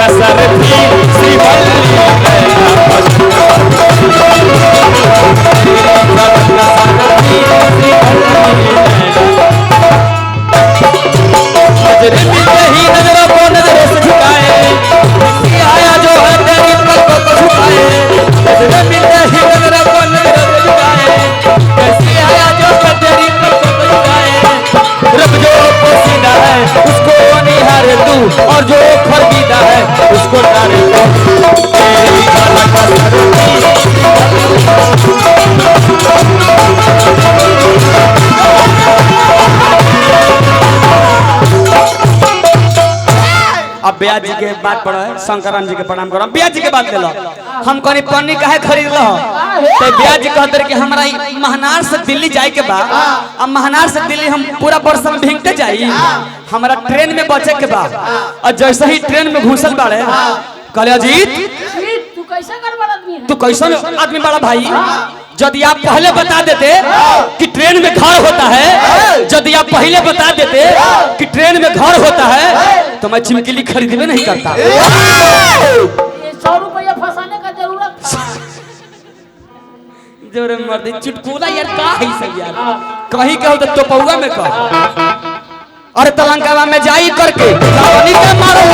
कसर थी श्रीवल्ली नजर मिलते ही नजरों को नजरों से झुकाए आया जो है तेरी पलकों को झुकाए नजर मिलते ही नजरों को नजरों से झुकाए कैसे आया जो है तेरी पलकों को झुकाए रब जो पोसीदा है उसको निहारे तू और जो खरीदा है उसको तारे तू तेरी झलक अब ब्याज जी के बात पड़ा है शंकरान जी के प्रणाम करो ब्याज जी के बात ले लो हम कहीं पन्नी काहे खरीद लो तो ब्याज जी कहते कि हमारा महनार से दिल्ली जाए के बाद अब महनार से दिल्ली हम पूरा वर्ष में भींगते जाई हमारा ट्रेन में बचे के बाद और जैसे ही ट्रेन में घुसल बाड़े कहले अजीत तू कैसा आदमी बड़ा भाई यदि आप पहले बता देते कि ट्रेन में घर होता है यदि आप पहले बता देते कि ट्रेन में घर होता है तो मैं चिमकिली खरीदवे नहीं करता 100 रुपया फंसाने का जरूरत था जोरे मर्दी चुटकुला यार का है सब यार कहीं कहो तो पौवा में कह अरे तलंगावा में जाई करके लावनी के मारो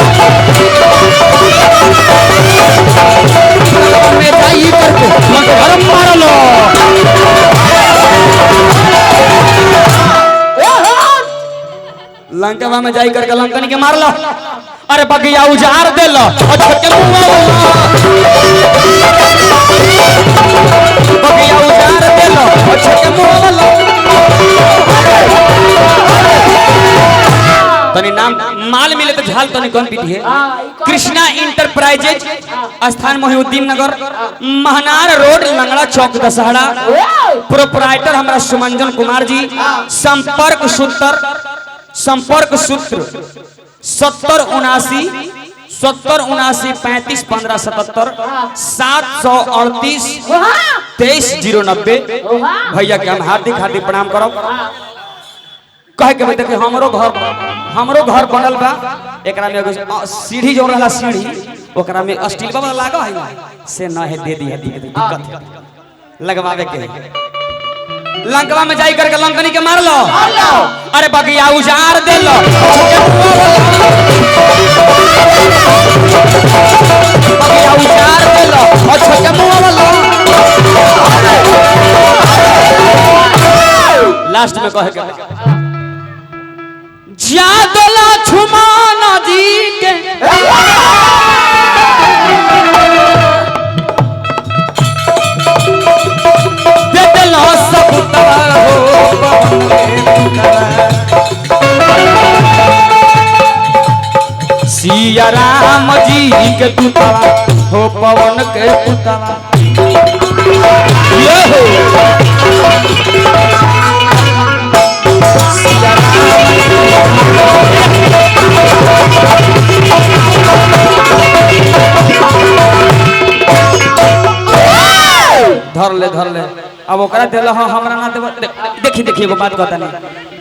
में जाई करके घर मारो लो लंकावा में जाई करके लंकनी के मार लो अरे बगिया उजार दे लो बगिया उजार दे लो तनी नाम माल मिले तो झाल तनी कौन पीती है कृष्णा इंटरप्राइजेज स्थान मोहिउद्दीन नगर महनार रोड लंगड़ा चौक दशहरा प्रोपराइटर हमारा सुमंजन कुमार जी संपर्क सूत्र 7079 35 2390 भैया के हम हार्दिक हार्दिक प्रणाम करो कहे के देखिए हमरो घर बनल बा एकरा में सीढ़ी जो रहला सीढ़ी ओकरा में स्टील वाला लागा है से न है दे दिया दिक्कत लगवावे के लंकवा में जाई करके लंकनी के मार लो अरे बगिया उजार दे लो बगिया उजार दे लो और छोटे मुंह वाला लास्ट में कहे के जादला छुमाना जी के देदला सब हो सिया राम जी के पुतवा हो पवन के पुतवा ये हो धर ले अब ओकरा देला हमरा ना देब देखी एगो बात कहता नहीं